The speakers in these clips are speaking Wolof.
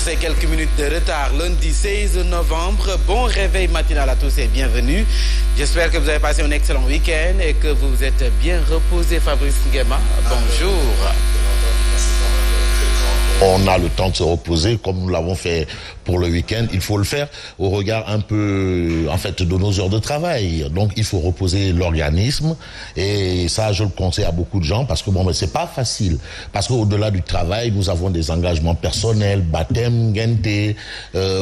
ces quelques minutes de retard, lundi 16 novembre. Bon réveil matinal à tous et bienvenue. J'espère que vous avez passé un excellent week-end et que vous vous êtes bien reposé. Fabrice Nguema, bonjour. On a le temps de se reposer comme nous l'avons fait pour le week-end. Il faut le faire au regard un peu, en fait, de nos heures de travail. Donc, il faut reposer l'organisme. Et ça, je le conseille à beaucoup de gens parce que bon, mais c'est pas facile. Parce qu'au-delà du travail, nous avons des engagements personnels, baptême, gente,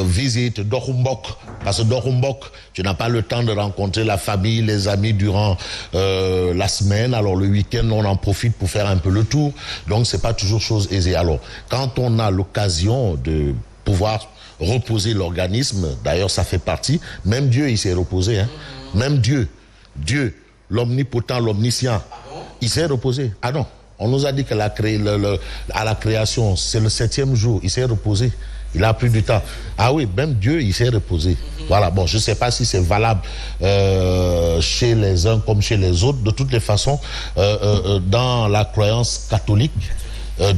visite, dorumbok. Parce que dorumbok, tu n'as pas le temps de rencontrer la famille, les amis durant la semaine. Alors, le week-end, on en profite pour faire un peu le tour. Donc, c'est pas toujours chose aisée. Alors, quand on a l'occasion de pouvoir reposer l'organisme, d'ailleurs ça fait partie, même Dieu il s'est reposé, hein. Même Dieu, l'omnipotent, l'omniscient, il s'est reposé. Ah non, on nous a dit qu'à la création, c'est le 7e jour, il s'est reposé. Il a pris du temps. Ah oui, même Dieu, il s'est reposé. Voilà, bon, je ne sais pas si c'est valable chez les uns comme chez les autres. De toutes les façons, dans la croyance catholique,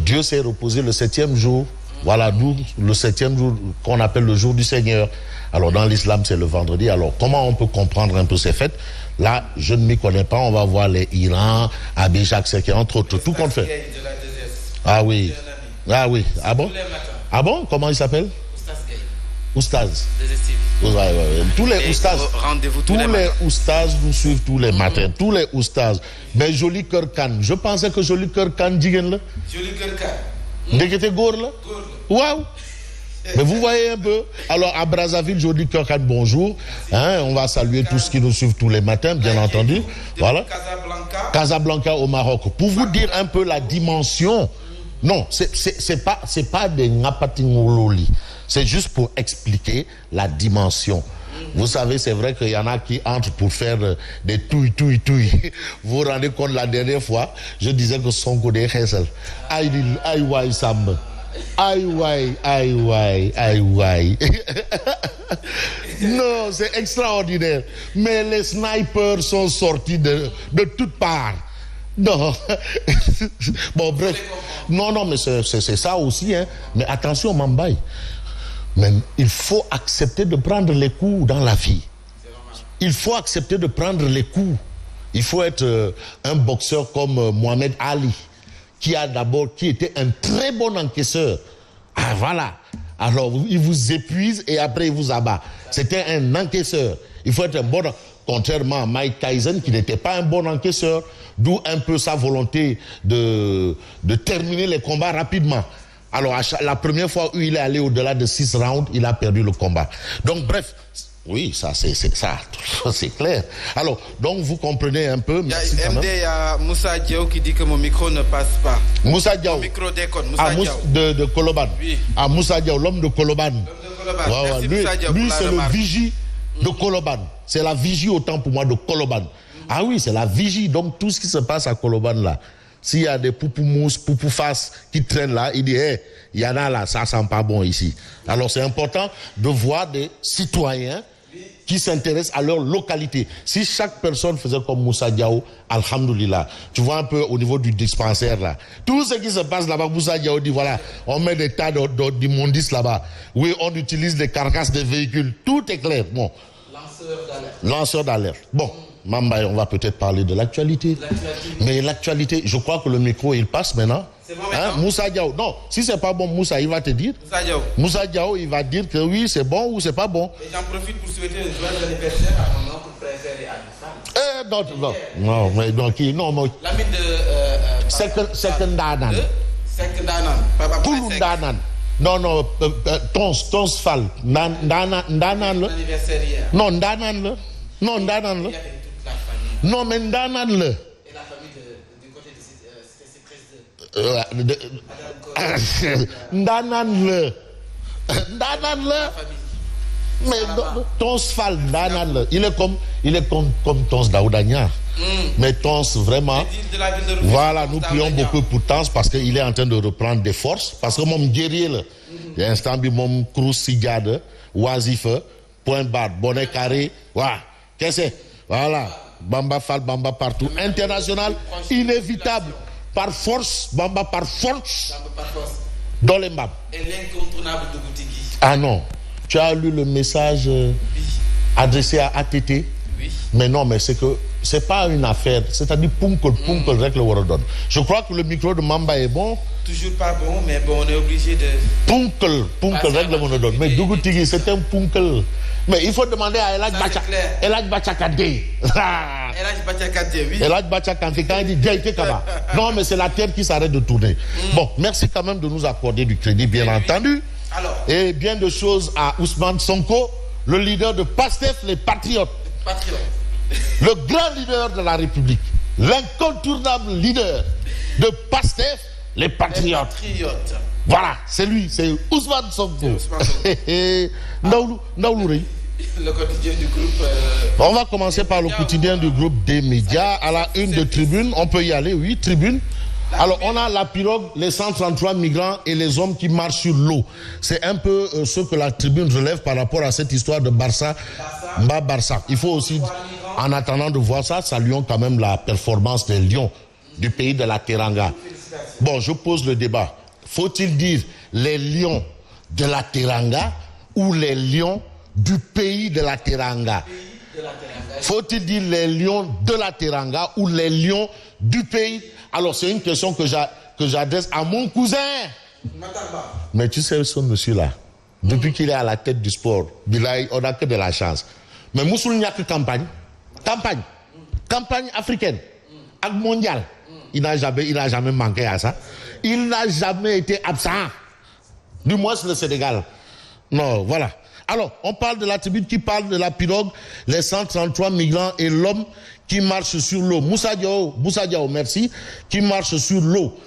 Dieu s'est reposé le 7e jour. Voilà, d'où le 7e jour qu'on appelle le jour du Seigneur. Alors, dans l'islam, c'est le vendredi. Alors, comment on peut comprendre un peu ces fêtes? Là, je ne m'y connais pas. On va voir les Iran, Abbé Jacques Seck, entre autres. Tout compte fait. Ah oui. Ah oui. Ah bon? Ah bon? Comment il s'appelle? Oustaz. Tous les oustaz, oustaz nous suivent tous les matins. Tous les oustaz. Mais Joli Cœur Khan, je pensais que Joli Cœur Khan jigen la. Joli Cœur Khan. Ndekete góor la. Waouh. Mais vous voyez un peu. Alors à Brazzaville, Joli Cœur Khan, bonjour. Hein, on va saluer tous qui nous suivent tous les matins, bien entendu. Voilà. Casablanca au Maroc. Pour vous dire un peu la dimension. Non, c'est pas des ngapatingololi. C'est juste pour expliquer la dimension. Vous savez, c'est vrai qu'il y en a qui entrent pour faire des touilles. Vous vous rendez compte, la dernière fois, je disais que Sonko des Hessel. Aïe waï Sam. Aïe waï. Non, c'est extraordinaire. Mais les snipers sont sortis de toutes parts. Non. Bon, bref. Non, mais c'est ça aussi, hein. Mais attention, Mambaye. Mais il faut accepter de prendre les coups dans la vie. Il faut accepter de prendre les coups. Il faut être un boxeur comme Mohamed Ali, qui était un très bon encaisseur. Ah voilà. Alors il vous épuise et après il vous abat. C'était un encaisseur. Il faut être un bon, contrairement à Mike Tyson qui n'était pas un bon encaisseur, d'où un peu sa volonté de terminer les combats rapidement. Alors, la première fois où il est allé au-delà de 6 rounds, il a perdu le combat. Donc, bref, oui, ça, c'est clair. Alors, donc, vous comprenez un peu. Merci quand même. Il y a Moussa Diaw qui dit que mon micro ne passe pas. Moussa Diaw. Mon micro déconne. Moussa Diaw. De Koloban. Oui. Ah, Moussa Diaw, l'homme de Koloban. Merci, Moussa Diaw, lui c'est le vigie de Koloban. C'est la vigie autant pour moi de Koloban. Ah oui, c'est la vigie. Donc, tout ce qui se passe à Koloban, là, s'il y a des poupou-mousse, poupou-face qui traînent là, il dit, il y en a là, ça sent pas bon ici. Alors c'est important de voir des citoyens qui s'intéressent à leur localité. Si chaque personne faisait comme Moussa Diaw, alhamdoulilah, tu vois un peu au niveau du dispensaire là, tout ce qui se passe là-bas, Moussa Diaw dit voilà, on met des tas d'immondices là-bas. Oui, on utilise des carcasses de véhicules, tout est clair. Bon. Lanceur d'alerte. Bon. Mambaye, on va peut-être parler de l'actualité. Mais l'actualité, je crois que le micro, il passe maintenant. C'est bon maintenant. Moussa Diaw. Non, si c'est pas bon, Moussa, il va te dire. Moussa Diaw, il va dire que oui, c'est bon ou c'est pas bon. Et j'en profite pour souhaiter un joyeux anniversaire à mon oncle préféré à Nissam. Non, mais donc, non, mais... L'ami de... Sekendanan. Koulundanan. Non, Tons Fall. Ndanan le. Anniversaire hier. Non, Ndanan le. Non, mais Ndanan le. Et la famille du côté de Cité Ndanan le. Mais Tons Fall, Ndanan le. Il est comme Tons Daoudania. Mais Tons, vraiment, voilà, nous prions beaucoup pour Tons parce qu'il est en train de reprendre des forces. Parce que mon guerrier, il y a un instant, mon crous sigade, oisif, point barre, bonnet carré, voilà. Qu'est-ce que c'est? Voilà. Bamba Fall, Bamba partout. International, inévitable. Par force, Bamba par force. Dans les maps. Et l'incontournable de Goutigi. Ah non. Tu as lu le message adressé à ATT? Oui. Mais non, mais c'est pas une affaire. C'est-à-dire Punkle règle Waradon. Je crois que le micro de Mamba est bon. Toujours pas bon, mais bon, on est obligé de... Punkle règle Waradon. Mais Dougoutigui, c'est un Punkle. Mais il faut demander à Elhadj Bachakade. Elhadj Bachakade, oui. Elhadj Bachakade, quand il dit Diaïté Kaba. Non, mais c'est la terre qui s'arrête de tourner. Bon, merci quand même de nous accorder du crédit, bien entendu. Alors. Et bien de choses à Ousmane Sonko, le leader de PASTEF, les Patriotes. Le grand leader de la République. L'incontournable leader de PASTEF, les Patriotes. Voilà, c'est lui, c'est Ousmane Sonko. Le quotidien du groupe... On va commencer par le quotidien du groupe des médias. À la une de Tribune, on peut y aller, oui, Tribune. Alors, on a la pirogue, les 133 migrants et les hommes qui marchent sur l'eau. C'est un peu ce que la Tribune relève par rapport à cette histoire de Barça. Il faut aussi, en attendant de voir ça, saluons quand même la performance des Lions du pays de la Teranga. Bon, je pose le débat. Faut-il dire les Lions de la Teranga ou les Lions du pays de la Teranga? Faut-il dire les Lions de la Teranga ou les Lions du pays? Alors, c'est une question que j'adresse à mon cousin. Mais tu sais, ce monsieur-là, depuis qu'il est à la tête du sport, on n'a que de la chance. Mais Moussoul n'y a que campagne. Campagne africaine, mondiale. Il n'a jamais manqué à ça. Il n'a jamais été absent. Du moins, le Sénégal. Non, voilà. Alors, on parle de la tribune qui parle de la pirogue, les 133 migrants et l'homme qui marche sur l'eau. Moussa Diao, merci, qui marche sur l'eau.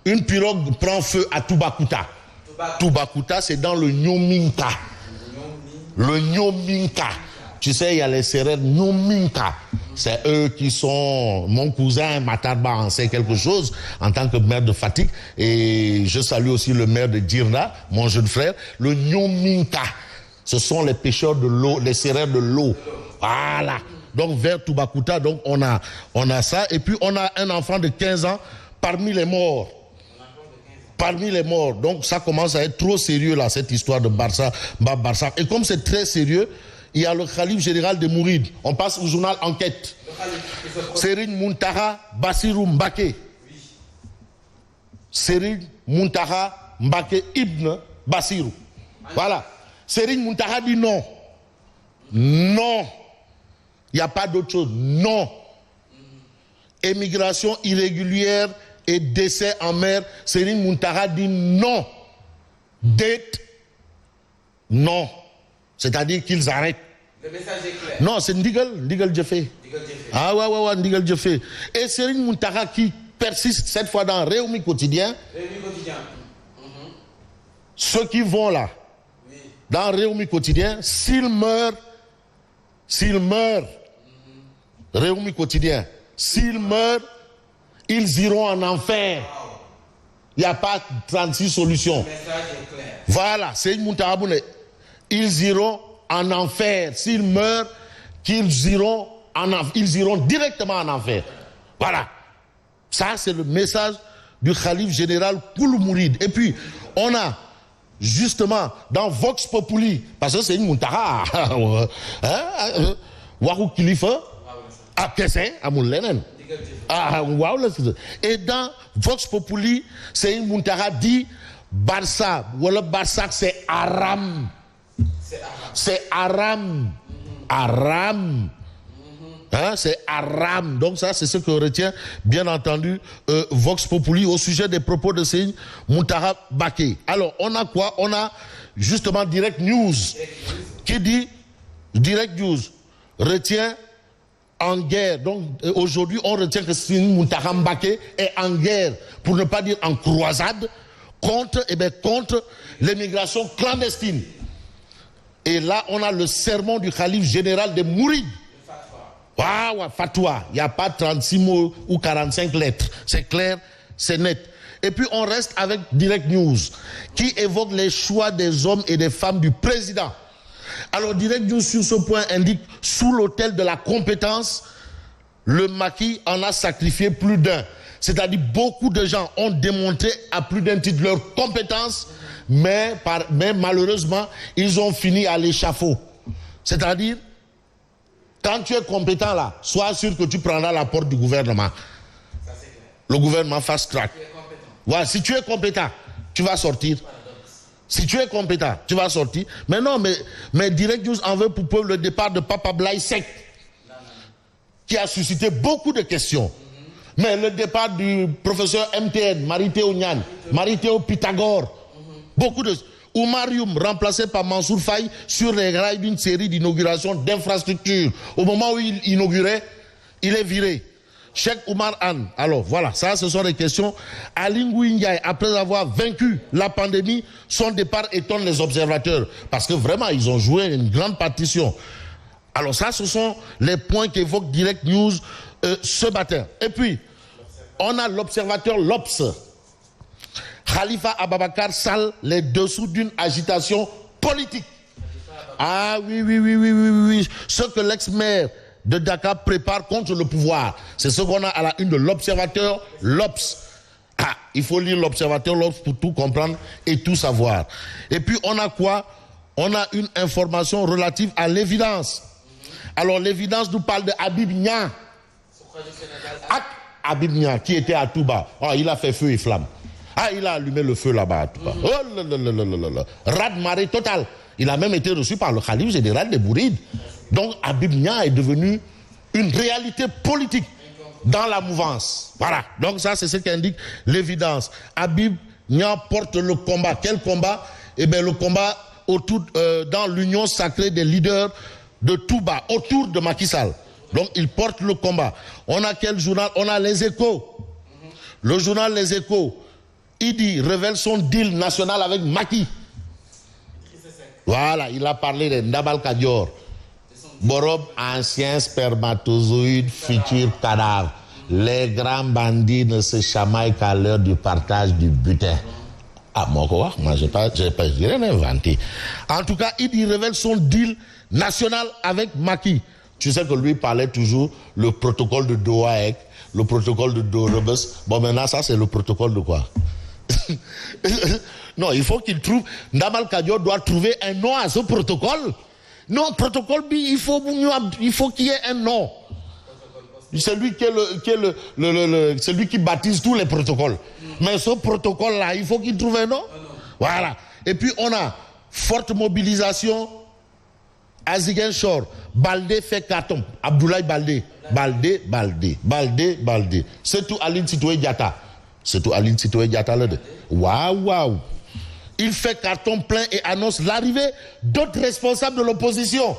Une pirogue prend feu à Toubacouta. Toubacouta, c'est dans le Nyominka. Le Nyominka. Tu sais, il y a les Sérères Nyominka. C'est eux qui sont... Mon cousin Matarba en sait quelque chose en tant que maire de Fatick. Et je salue aussi le maire de Djirna, mon jeune frère. Le Nyominka. Ce sont les pêcheurs de l'eau, les Sérères de l'eau. Voilà. Donc vers Toubacouta, donc on a ça. Et puis on a un enfant de 15 ans parmi les morts. Donc ça commence à être trop sérieux là, cette histoire de Barça. Et comme c'est très sérieux, il y a le Khalif général de Mouride. On passe au journal Enquête. Serigne Mountakha Bassirou Mbacké. Serigne Mountakha Mbacké Ibn Bassirou. Voilà. Serigne Mountakha dit non. Non. Il n'y a pas d'autre chose. Non. Émigration irrégulière et décès en mer. Serigne Mountakha dit non. Dette. Non. C'est-à-dire qu'ils arrêtent. Le message est clair. Non, c'est Ndigal Djefé. Ah ouais, Ndigal Djefé. Et Serigne Mountakha qui persiste cette fois dans Réumi Quotidien. Ceux qui vont là, dans Réumi Quotidien, s'ils meurent, Réumi Quotidien, s'ils meurent, ils iront en enfer. Il n'y a pas 36 solutions. Le message est clair. Voilà, c'est une Mountakha. Ils iront en enfer. S'ils meurent, ils iront directement en enfer. Voilà. Ça, c'est le message du Khalif général Koulou Mouride. Et puis, on a justement dans Vox Populi, parce que c'est une Mountakha, Warou Kilifa, Akese, Amoulenen. Et dans Vox Populi, c'est une Mountakha dit Barça, voilà Barça, c'est Aram. C'est Aram. Aram. Hein, c'est Aram. Donc ça, c'est ce que retient, bien entendu, Vox Populi au sujet des propos de Serigne Mountakha Mbacké. Alors, on a quoi? On a justement Direct News qui dit, Direct News retient en guerre. Donc, aujourd'hui, on retient que Serigne Mountakha Mbacké est en guerre, pour ne pas dire en croisade, contre l'immigration clandestine. Et là, on a le sermon du Khalif général de Mouride. Waouh, fatwa. Il n'y a pas 36 mots ou 45 lettres. C'est clair, c'est net. Et puis, on reste avec Direct News, qui évoque les choix des hommes et des femmes du président. Alors, Direct News, sur ce point, indique, sous l'autel de la compétence, le maquis en a sacrifié plus d'un. C'est-à-dire beaucoup de gens ont démontré à plus d'un titre leurs compétences, mais malheureusement, ils ont fini à l'échafaud. C'est-à-dire, quand tu es compétent là, sois sûr que tu prendras la porte du gouvernement. Le gouvernement fast track. Ouais, si tu es compétent, tu vas sortir. Si tu es compétent, tu vas sortir. Mais non, mais Direct News en veut pour peu le départ de Papa Blaye Seck, qui a suscité beaucoup de questions. Mais le départ du professeur MTN, Marie-Théo Niane, Marie-Théo Pythagore, beaucoup de... Oumar Youm, remplacé par Mansour Faye sur les rails d'une série d'inaugurations d'infrastructures. Au moment où il inaugurait, il est viré. Cheikh Oumar Anne. Alors voilà, ça ce sont des questions. Ali Ngouille Ndiaye, après avoir vaincu la pandémie, son départ étonne les observateurs. Parce que vraiment, ils ont joué une grande partition. Alors ça, ce sont les points qu'évoque Direct News ce matin. Et puis, on a l'observateur l'Obs. Khalifa Ababakar Sall, les dessous d'une agitation politique. Ah oui. Ce que l'ex-maire de Dakar prépare contre le pouvoir. C'est ce qu'on a à la une de l'observateur l'Obs. Ah, il faut lire l'observateur l'Obs pour tout comprendre et tout savoir. Et puis on a quoi? On a une information relative à l'évidence. Alors l'évidence nous parle de Habib Nia. Habib Nia qui était à Touba. Oh, il a fait feu et flamme. Ah, il a allumé le feu là-bas à Touba. Oh là là là là là. Raz-de-marée total. Il a même été reçu par le khalife général des Bourides. Donc Habib Nia est devenu une réalité politique dans la mouvance. Voilà. Donc ça, c'est ce qu'indique l'évidence. Habib Nia porte le combat. Quel combat? Eh bien, le combat autour, dans l'union sacrée des leaders de Touba, autour de Macky Sall. Donc il porte le combat. On a quel journal? On a Les Échos. Le journal Les Échos. Idi révèle son deal national avec Macky. Voilà, il a parlé de Ndabal Kadior. Borob, ancien spermatozoïde, futur cadavre. Les grands bandits ne se chamaillent qu'à l'heure du partage du butin. Ah, moi, j'ai rien inventé. En tout cas, il révèle son deal national avec Macky. Tu sais que lui parlait toujours le protocole de Doha, le protocole de Dorobes. Bon, maintenant, ça, c'est le protocole de quoi? Non, il faut qu'il trouve. Ndamal Kadior doit trouver un nom à ce protocole. Non, protocole, il faut qu'il y ait un nom. C'est lui qui baptise tous les protocoles. Mais ce protocole-là, il faut qu'il trouve un nom. Voilà. Et puis on a forte mobilisation à Ziguinchor. Baldé fait carton. Abdoulaye Baldé. Baldé. C'est tout Aline Sitoé Diatta. Waouh. Il fait carton plein et annonce l'arrivée d'autres responsables de l'opposition.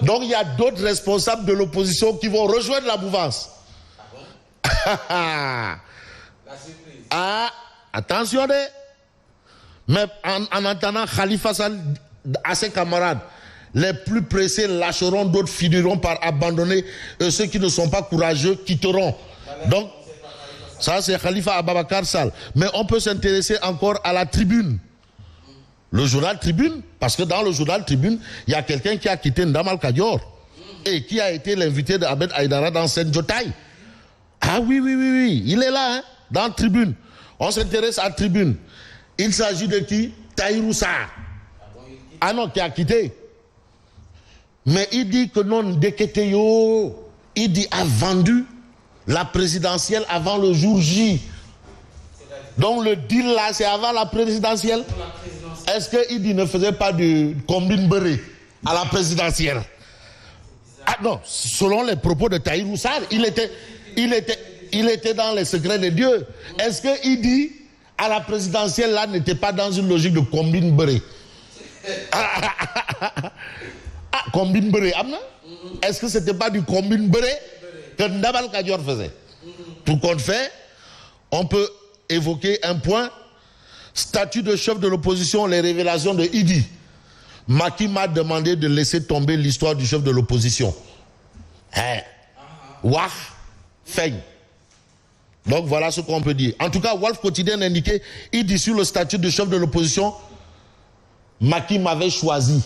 Donc il y a d'autres responsables de l'opposition qui vont rejoindre la mouvance. La surprise. Attention. Mais en attendant, Khalifa Sall à ses camarades, les plus pressés lâcheront, d'autres finiront par abandonner. Ceux qui ne sont pas courageux quitteront. Donc, ça c'est Khalifa Ababakar Sall. Mais on peut s'intéresser encore à la Tribune. Le journal Tribune, parce que dans le journal Tribune, il y a quelqu'un qui a quitté Ndamal Kadior et qui a été l'invité de Ahmed Aïdara dans Senjotaï. Ah oui, il est là, dans Tribune. On s'intéresse à Tribune. Il s'agit de qui? Tahirou Sarr. Ah non, qui a quitté. Mais il dit que non, Deketeyo, il dit a vendu la présidentielle avant le jour J. Donc le deal là, c'est avant la présidentielle. Est-ce qu'il dit ne faisait pas du combine beurré à la présidentielle? Ah non, selon les propos de Tahirou Sarr, il était dans les secrets de Dieu. Est-ce qu'il dit à la présidentielle là n'était pas dans une logique de combine beurré? Combine beurré, est-ce que c'était pas du combine beurré que Ndabal Kadior faisait? Pour qu'on fait, on peut évoquer un point. Statut de chef de l'opposition, les révélations de Idi. Macky m'a demandé de laisser tomber l'histoire du chef de l'opposition. Wah, Feigne. Donc voilà ce qu'on peut dire. En tout cas, Wolf Quotidien indiquait, il dit sur le statut de chef de l'opposition, Macky m'avait choisi.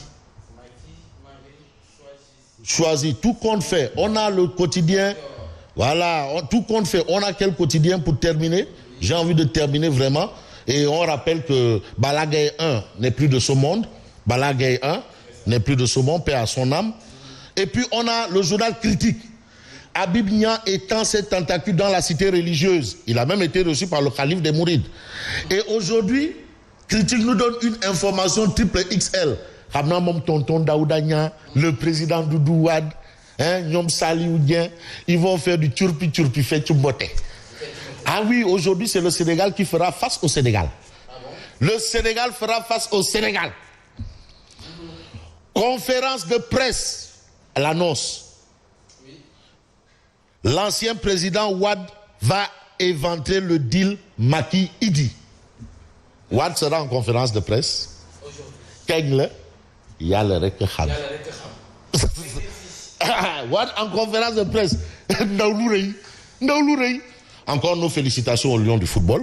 Choisi, tout compte fait. On a le quotidien Voilà, tout compte fait. On a quel quotidien pour terminer? J'ai envie de terminer vraiment. Et on rappelle que Balagaye 1 n'est plus de ce monde. Balagaye 1 n'est plus de ce monde, paix à son âme. Et puis on a le journal Critique. Habib Nia étend ses tentacules dans la cité religieuse. Il a même été reçu par le calife des Mourides. Et aujourd'hui, Critique nous donne une information triple XL. Ramna Mom Tonton Daouda Nia, le président Doudou Wade, Nyom Salioudien, ils vont faire du turpi fait chumbote. Ah oui, aujourd'hui c'est le Sénégal qui fera face au Sénégal. Le Sénégal fera face au Sénégal. Conférence de presse à l'annonce. L'ancien président Wade va éventer le deal Macky-Idi. Wade sera en conférence de presse. Aujourd'hui. Il y a le Rekham. Wade en conférence de presse. Encore nos félicitations au Lion du football.